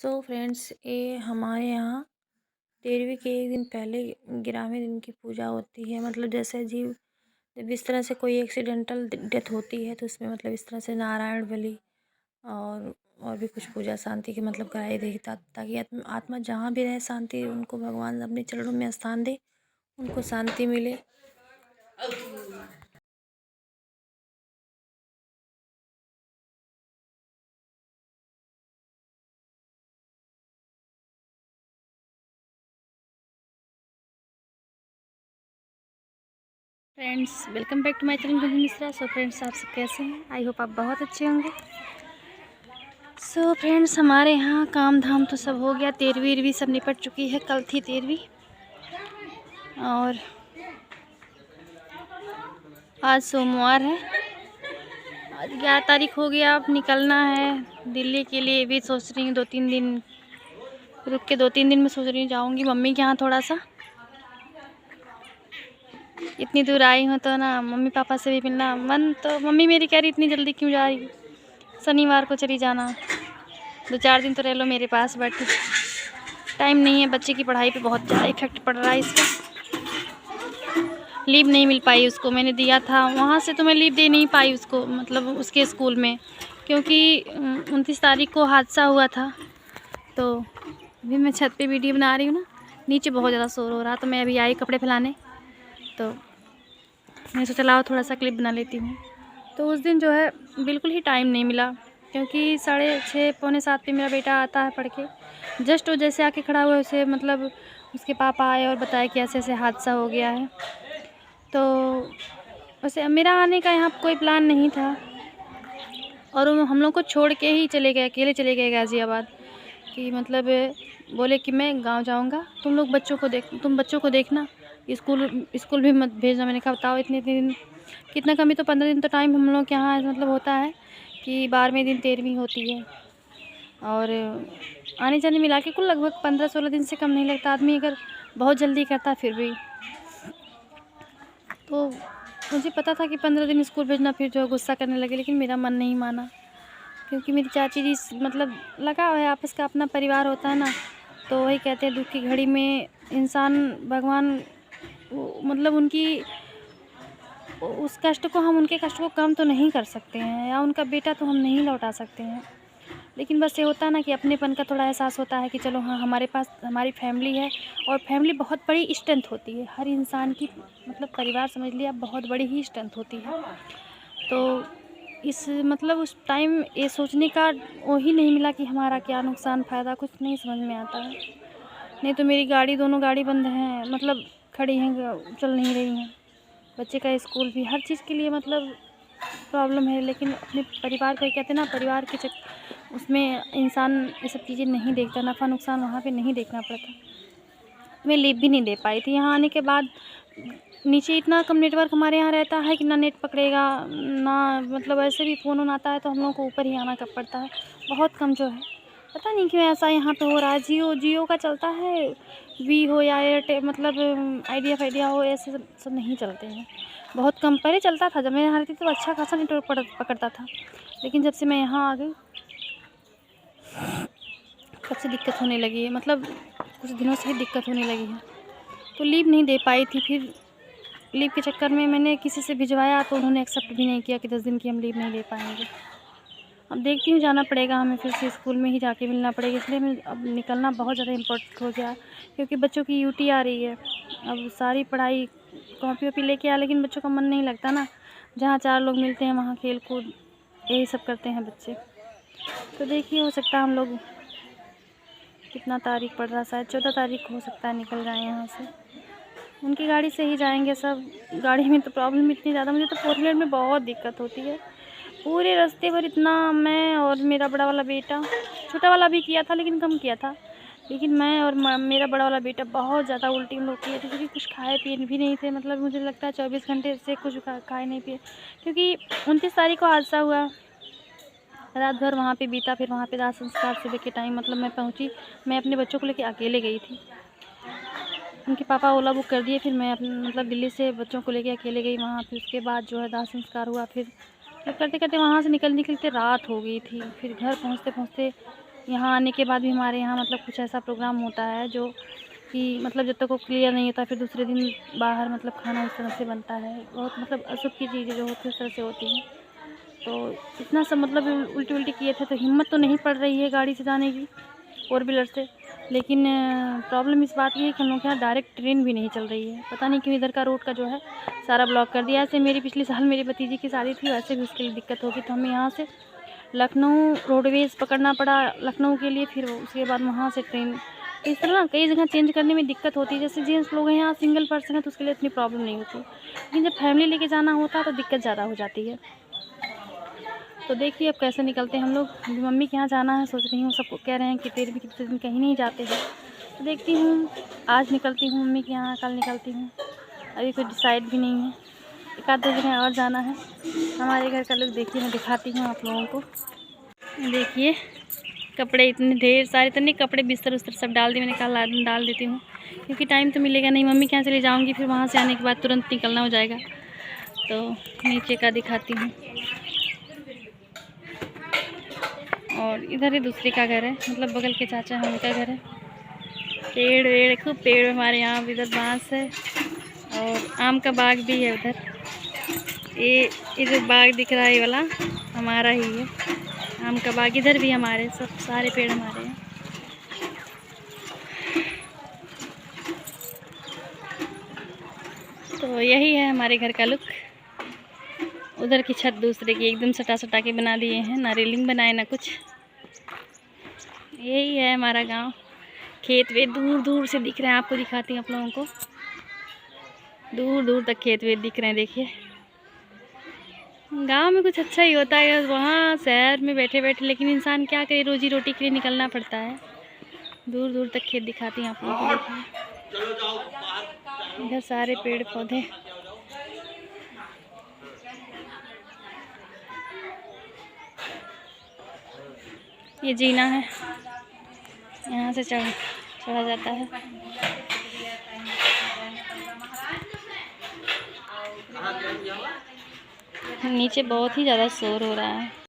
So friends, ये हमारे यहाँ 13वीं के एक दिन पहले 11वें दिन की पूजा होती है। मतलब जैसे जीव जब इस तरह से कोई एक्सीडेंटल डेथ होती है तो उसमें मतलब इस तरह से नारायण बलि और भी कुछ पूजा शांति की मतलब कराई देगी ताकि आत्मा जहाँ भी रहे शांति उनको भगवान अपने चरणों में स्थान दे, उनको शांति मिले। Friends, welcome back to my channel Gunjan Mishra. So friends, आप सब कैसे हैं? आई होप आप बहुत अच्छे होंगे। सो फ्रेंड्स, हमारे यहाँ काम धाम तो सब हो गया। 13वीं सब निपट चुकी है। कल थी 13वीं और आज सोमवार है। आज 11 तारीख हो गया। अब निकलना है दिल्ली के लिए। भी सोच रही हूँ 2-3 दिन रुक के 2-3 दिन में सोच रही हूँ जाऊँगी मम्मी के यहाँ थोड़ा सा। इतनी दूर आई हूँ तो ना मम्मी पापा से भी मिलना मन। तो मम्मी मेरी कह रही इतनी जल्दी क्यों जा रही, शनिवार को चली जाना, 2-4 दिन तो रह लो मेरे पास। बट टाइम नहीं है, बच्चे की पढ़ाई पे बहुत ज़्यादा इफेक्ट पड़ रहा है इसका। लीव नहीं मिल पाई उसको, मैंने दिया था वहाँ से तो मैं लीव दे नहीं पाई उसको, मतलब उसके स्कूल में, क्योंकि 29 तारीख को हादसा हुआ था। तो अभी मैं छत पे वीडियो बना रही हूँ ना, नीचे बहुत ज़्यादा शोर हो रहा, तो मैं अभी आई कपड़े फैलाने, तो मैं सोचा लाओ थोड़ा सा क्लिप बना लेती हूँ। तो उस दिन जो है बिल्कुल ही टाइम नहीं मिला, क्योंकि 6:30 पौने 7 पे मेरा बेटा आता है पढ़ के। जस्ट वो जैसे आके खड़ा हुआ उसे मतलब उसके पापा आए और बताया कि ऐसे ऐसे हादसा हो गया है। तो वैसे मेरा आने का यहाँ कोई प्लान नहीं था और वो हम लोग को छोड़ के ही चले गए, अकेले चले गए गाज़ियाबाद। कि मतलब बोले कि मैं गांव जाऊंगा, तुम बच्चों को देखना, स्कूल भी मत भेजना। मैंने कहा बताओ इतने दिन कितना कमी, तो 15 दिन तो टाइम हम लोग के यहाँ मतलब होता है कि 12वें दिन 13वीं होती है। और आने जाने मिला के कुल लगभग 15-16 दिन से कम नहीं लगता। आदमी अगर बहुत जल्दी करता फिर भी, तो मुझे पता था कि 15 दिन स्कूल भेजना, फिर जो है गुस्सा करने लगे, लेकिन मेरा मन नहीं माना। क्योंकि मेरी चाची जी मतलब लगाव है, आपस का अपना परिवार होता है ना। तो वही कहते हैं दुख की घड़ी में इंसान भगवान मतलब उस कष्ट को, हम उनके कष्ट को कम तो नहीं कर सकते हैं, या उनका बेटा तो हम नहीं लौटा सकते हैं। लेकिन बस ये होता है ना कि अपनेपन का थोड़ा एहसास होता है कि चलो हाँ हमारे पास हमारी फैमिली है। और फैमिली बहुत बड़ी स्ट्रेंथ होती है हर इंसान की, मतलब परिवार समझ लिया बहुत बड़ी ही स्ट्रेंथ होती है। तो इस मतलब उस टाइम ये सोचने का वो ही नहीं मिला कि हमारा क्या नुकसान फ़ायदा, कुछ नहीं समझ में आता है। नहीं तो मेरी गाड़ी, दोनों गाड़ी बंद हैं, मतलब खड़ी हैं, चल नहीं रही हैं। बच्चे का स्कूल भी, हर चीज़ के लिए मतलब प्रॉब्लम है। लेकिन अपने परिवार को, कहते हैं ना परिवार के उसमें इंसान ये सब चीज़ें नहीं देखता, नफ़ा नुकसान वहाँ पे नहीं देखना पड़ता। मैं लीव भी नहीं दे पाई थी। यहाँ आने के बाद नीचे इतना कम नेटवर्क हमारे यहाँ रहता है कि ना नेट पकड़ेगा ना, मतलब ऐसे भी फ़ोन आता है तो हम लोगों को ऊपर ही आना पड़ता है। बहुत कम जो है, पता नहीं क्यों ऐसा यहाँ पे हो रहा है। जियो का चलता है, वी हो या एयरटेल, मतलब आइडिया हो, ऐसे सब नहीं चलते हैं। बहुत कम पहले चलता था, जब मैं यहाँ रहती तो अच्छा खासा नेटवर्क पकड़ता था। लेकिन जब से मैं यहाँ आ गई तब से दिक्कत होने लगी है, मतलब कुछ दिनों से ही दिक्कत होने लगी है। तो लीव नहीं दे पाई थी। फिर लीव के चक्कर में मैंने किसी से भिजवाया तो उन्होंने एक्सेप्ट भी नहीं किया कि 10 दिन की हम लीव नहीं दे पाएंगे। अब देखती हूँ, जाना पड़ेगा हमें, फिर से स्कूल में ही जाके मिलना पड़ेगा। इसलिए मैं अब निकलना बहुत ज़्यादा इम्पोर्टेंट हो गया, क्योंकि बच्चों की यूटी आ रही है। अब सारी पढ़ाई कॉपी वॉपी लेके आ, लेकिन बच्चों का मन नहीं लगता ना। जहाँ 4 लोग मिलते हैं वहाँ खेल कूद यही सब करते हैं बच्चे। तो देखिए, हो सकता है हम लोग, कितना तारीख पड़ रहा है, शायद 14 तारीख हो सकता है निकल जाए यहाँ से। उनकी गाड़ी से ही जाएंगे सब। गाड़ी में तो प्रॉब्लम इतनी ज़्यादा, मुझे तो 4 व्हीलर में बहुत दिक्कत होती है। पूरे रास्ते भर इतना, मैं और मेरा बड़ा वाला बेटा, छोटा वाला भी किया था लेकिन कम किया था, लेकिन मैं और मेरा बड़ा वाला बेटा बहुत ज़्यादा उल्टी हम लोग किए थे, क्योंकि कुछ खाए पिए भी नहीं थे। मतलब मुझे लगता है 24 घंटे से कुछ खाए नहीं पिए, क्योंकि 29 तारीख को हादसा हुआ। रात भर वहाँ पे बीता, फिर वहाँ पे दाह संस्कार सुबह के टाइम, मतलब मैं पहुँची, मैं अपने बच्चों को लेके अकेले गई थी। उनके पापा ओला बुक कर दिए, फिर मैं अपने मतलब दिल्ली से बच्चों को लेके अकेले गई वहाँ। फिर उसके बाद जो है दाह संस्कार हुआ। फिर करते करते वहाँ से निकलते रात हो गई थी। फिर घर पहुँचते पहुँचते यहाँ आने के बाद भी हमारे यहाँ मतलब कुछ ऐसा प्रोग्राम होता है जो कि मतलब जब तक वो क्लियर नहीं होता फिर दूसरे दिन बाहर मतलब खाना उस तरह से बनता है। बहुत मतलब अशुभ की चीज़ें जो होती है उस तरह से होती हैं। तो इतना सब मतलब उल्टी उल्टी किए थे, तो हिम्मत तो नहीं पड़ रही है गाड़ी से जाने की, फोर व्हीलर से। लेकिन प्रॉब्लम इस बात की है कि हम लोग के यहाँ डायरेक्ट ट्रेन भी नहीं चल रही है। पता नहीं क्यों इधर का रोड का जो है सारा ब्लॉक कर दिया। ऐसे मेरी पिछले साल मेरी भतीजी की शादी थी, वैसे भी उसके लिए दिक्कत होगी, तो हमें यहाँ से लखनऊ रोडवेज़ पकड़ना पड़ा लखनऊ के लिए, फिर उसके बाद वहाँ से ट्रेन। इस तरह ना कई जगह चेंज करने में दिक्कत होती है। जैसे जेंट्स लोग हैं यहाँ सिंगल पर्सन है तो उसके लिए इतनी प्रॉब्लम नहीं होती, लेकिन जब फैमिली लेके जाना होता है तो दिक्कत ज़्यादा हो जाती है। तो देखिए अब कैसे निकलते हैं हम लोग। मम्मी के यहाँ जाना है, सोच रही हूँ, सबको कह रहे हैं कि तेरे भी कितने दिन कहीं नहीं जाते हैं, तो देखती हूँ आज निकलती हूँ मम्मी के यहाँ, कल निकलती हूँ, अभी कोई डिसाइड भी नहीं है। एक आध दो जगह और जाना है। हमारे घर का लुक देखिए, मैं दिखाती हूँ आप लोगों को। देखिए कपड़े इतने ढेर सारे, इतने कपड़े बिस्तर उस्तर सब डाल दिए। मैंने कहा डाल देती हूँ क्योंकि टाइम तो मिलेगा नहीं। मम्मी के यहाँ चले जाऊँगी, फिर वहाँ से आने के बाद तुरंत निकलना हो जाएगा। तो नीचे का दिखाती हूँ, और इधर ही दूसरे का घर है, मतलब बगल के चाचा हैं उनका घर है। पेड़ वेड़ खूब पेड़ हमारे यहाँ, इधर बांस है और आम का बाग भी है उधर। ये जो बाग दिख रहा है ये वाला हमारा ही है, आम का बाग। इधर भी हमारे सब सारे पेड़ हमारे हैं। तो यही है हमारे घर का लुक। उधर की छत दूसरे की एकदम सटा सटा के बना दिए हैं, ना रेलिंग बनाए ना कुछ। यही है हमारा गांव। खेत वेत दूर दूर से दिख रहे हैं, आपको दिखाती हूँ आप लोगों को। दूर दूर तक खेत वेत दिख रहे हैं। देखिए गांव में कुछ अच्छा ही होता है, वहाँ शहर में बैठे बैठे लेकिन इंसान क्या करे, रोजी रोटी के लिए निकलना पड़ता है। दूर दूर तक खेत दिखाती हैं आप लोगों को। देखिए इधर सारे पेड़ पौधे। ये जीना है, यहाँ से चढ़ा जाता है। नीचे बहुत ही ज़्यादा शोर हो रहा है।